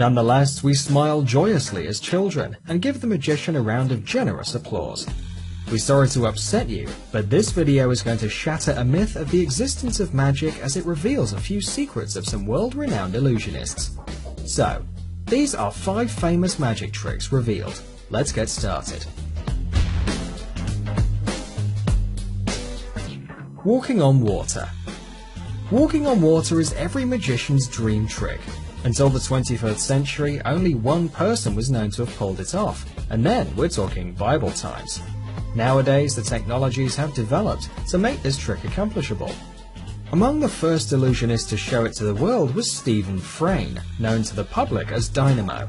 Nonetheless, we smile joyously as children and give the magician a round of generous applause. We're sorry to upset you, but this video is going to shatter a myth of the existence of magic as it reveals a few secrets of some world-renowned illusionists. So, these are 5 famous magic tricks revealed. Let's get started. Walking on water. Walking on water is every magician's dream trick. Until the 21st century, only one person was known to have pulled it off, and then we're talking Bible times. Nowadays, the technologies have developed to make this trick accomplishable. Among the first illusionists to show it to the world was Stephen Frayne, known to the public as Dynamo.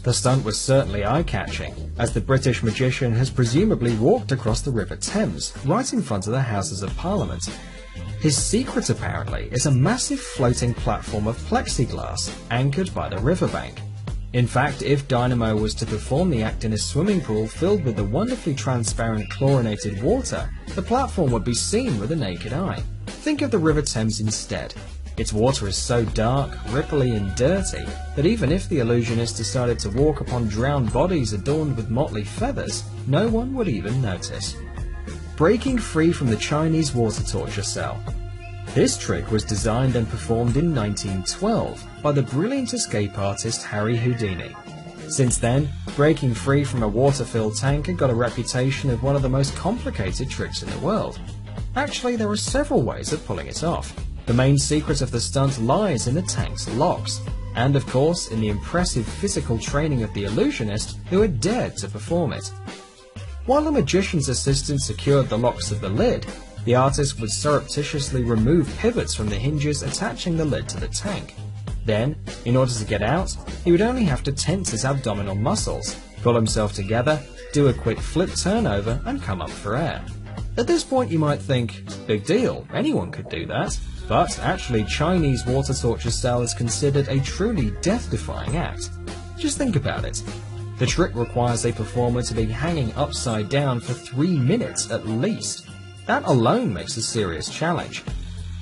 The stunt was certainly eye-catching, as the British magician has presumably walked across the River Thames, right in front of the Houses of Parliament. His secret, apparently, is a massive floating platform of plexiglass anchored by the riverbank. In fact, if Dynamo was to perform the act in a swimming pool filled with the wonderfully transparent chlorinated water, the platform would be seen with the naked eye. Think of the River Thames instead. Its water is so dark, ripply and dirty that even if the illusionist decided to walk upon drowned bodies adorned with motley feathers, no one would even notice. Breaking free from the Chinese water torture cell. This trick was designed and performed in 1912 by the brilliant escape artist Harry Houdini. Since then, breaking free from a water-filled tank had got a reputation of one of the most complicated tricks in the world. Actually, there are several ways of pulling it off. The main secret of the stunt lies in the tank's locks, and of course in the impressive physical training of the illusionist who had dared to perform it. While the magician's assistant secured the locks of the lid, the artist would surreptitiously remove pivots from the hinges attaching the lid to the tank. Then, in order to get out, he would only have to tense his abdominal muscles, pull himself together, do a quick flip turnover and come up for air. At this point you might think, big deal, anyone could do that. But actually, Chinese water torture cell is considered a truly death-defying act. Just think about it. The trick requires a performer to be hanging upside down for 3 minutes at least. That alone makes a serious challenge.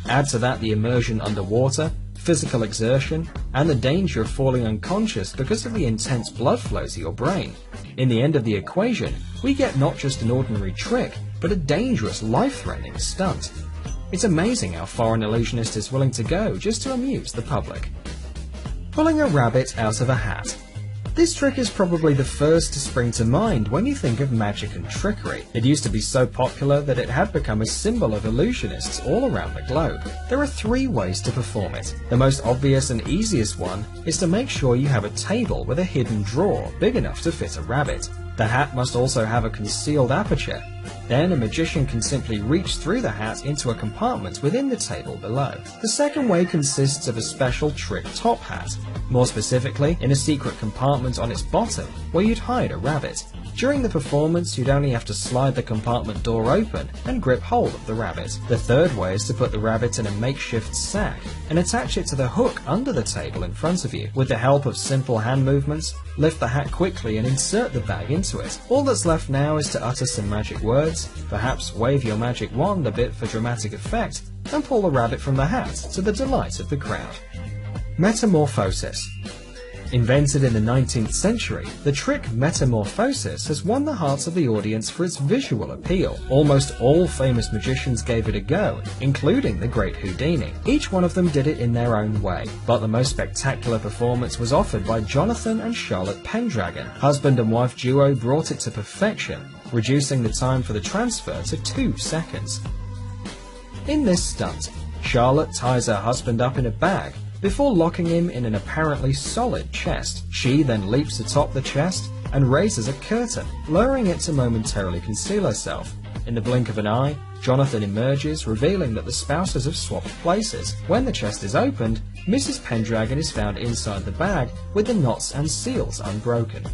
Add to that the immersion underwater, physical exertion, and the danger of falling unconscious because of the intense blood flow to your brain. In the end of the equation, we get not just an ordinary trick, but a dangerous, life-threatening stunt. It's amazing how far an illusionist is willing to go just to amuse the public. Pulling a rabbit out of a hat. This trick is probably the first to spring to mind when you think of magic and trickery. It used to be so popular that it had become a symbol of illusionists all around the globe. There are 3 ways to perform it. The most obvious and easiest one is to make sure you have a table with a hidden drawer big enough to fit a rabbit. The hat must also have a concealed aperture. Then a magician can simply reach through the hat into a compartment within the table below. The second way consists of a special trick top hat, more specifically in a secret compartment on its bottom where you'd hide a rabbit. During the performance, you'd only have to slide the compartment door open and grip hold of the rabbit. The third way is to put the rabbit in a makeshift sack and attach it to the hook under the table in front of you. With the help of simple hand movements, lift the hat quickly and insert the bag into it. All that's left now is to utter some magic words, perhaps wave your magic wand a bit for dramatic effect, and pull the rabbit from the hat to the delight of the crowd. Metamorphosis. Invented in the 19th century, the trick Metamorphosis has won the hearts of the audience for its visual appeal. Almost all famous magicians gave it a go, including the great Houdini. Each one of them did it in their own way, but the most spectacular performance was offered by Jonathan and Charlotte Pendragon. Husband and wife duo brought it to perfection, reducing the time for the transfer to 2 seconds. In this stunt, Charlotte ties her husband up in a bag before locking him in an apparently solid chest. She then leaps atop the chest and raises a curtain, lowering it to momentarily conceal herself. In the blink of an eye, Jonathan emerges, revealing that the spouses have swapped places. When the chest is opened, Mrs. Pendragon is found inside the bag with the knots and seals unbroken.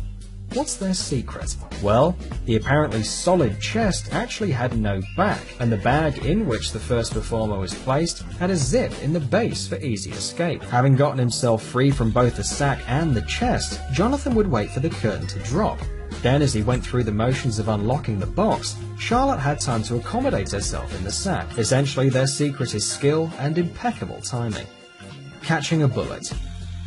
What's their secret? Well, the apparently solid chest actually had no back, and the bag in which the first performer was placed had a zip in the base for easy escape. Having gotten himself free from both the sack and the chest, Jonathan would wait for the curtain to drop. Then, as he went through the motions of unlocking the box, Charlotte had time to accommodate herself in the sack. Essentially, their secret is skill and impeccable timing. Catching a bullet.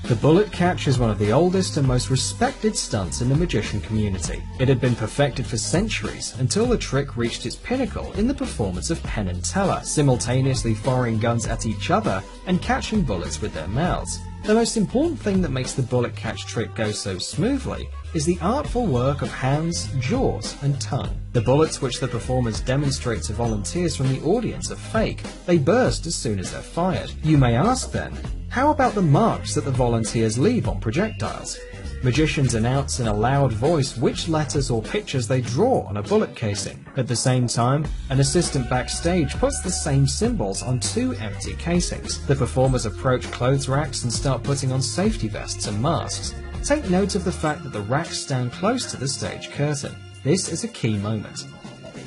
The bullet catch is one of the oldest and most respected stunts in the magician community. It had been perfected for centuries until the trick reached its pinnacle in the performance of Penn and Teller, simultaneously firing guns at each other and catching bullets with their mouths. The most important thing that makes the bullet catch trick go so smoothly is the artful work of hands, jaws, and tongue. The bullets which the performers demonstrate to volunteers from the audience are fake. They burst as soon as they're fired. You may ask then, how about the marks that the volunteers leave on projectiles? Magicians announce in a loud voice which letters or pictures they draw on a bullet casing. At the same time, an assistant backstage puts the same symbols on 2 empty casings. The performers approach clothes racks and start putting on safety vests and masks. Take note of the fact that the racks stand close to the stage curtain. This is a key moment.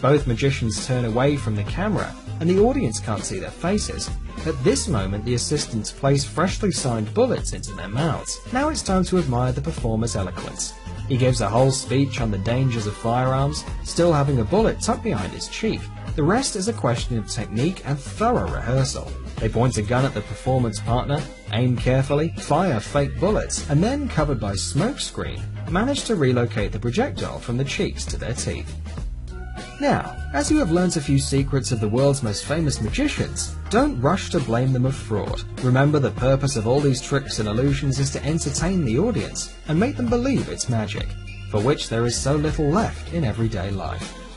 Both magicians turn away from the camera and the audience can't see their faces. At this moment, the assistants place freshly signed bullets into their mouths. Now it's time to admire the performer's eloquence. He gives a whole speech on the dangers of firearms, still having a bullet tucked behind his cheek. The rest is a question of technique and thorough rehearsal. They point a gun at the performance partner, aim carefully, fire fake bullets, and then, covered by smoke screen, manage to relocate the projectile from the cheeks to their teeth. Now, as you have learnt a few secrets of the world's most famous magicians, don't rush to blame them of fraud. Remember, the purpose of all these tricks and illusions is to entertain the audience and make them believe it's magic, for which there is so little left in everyday life.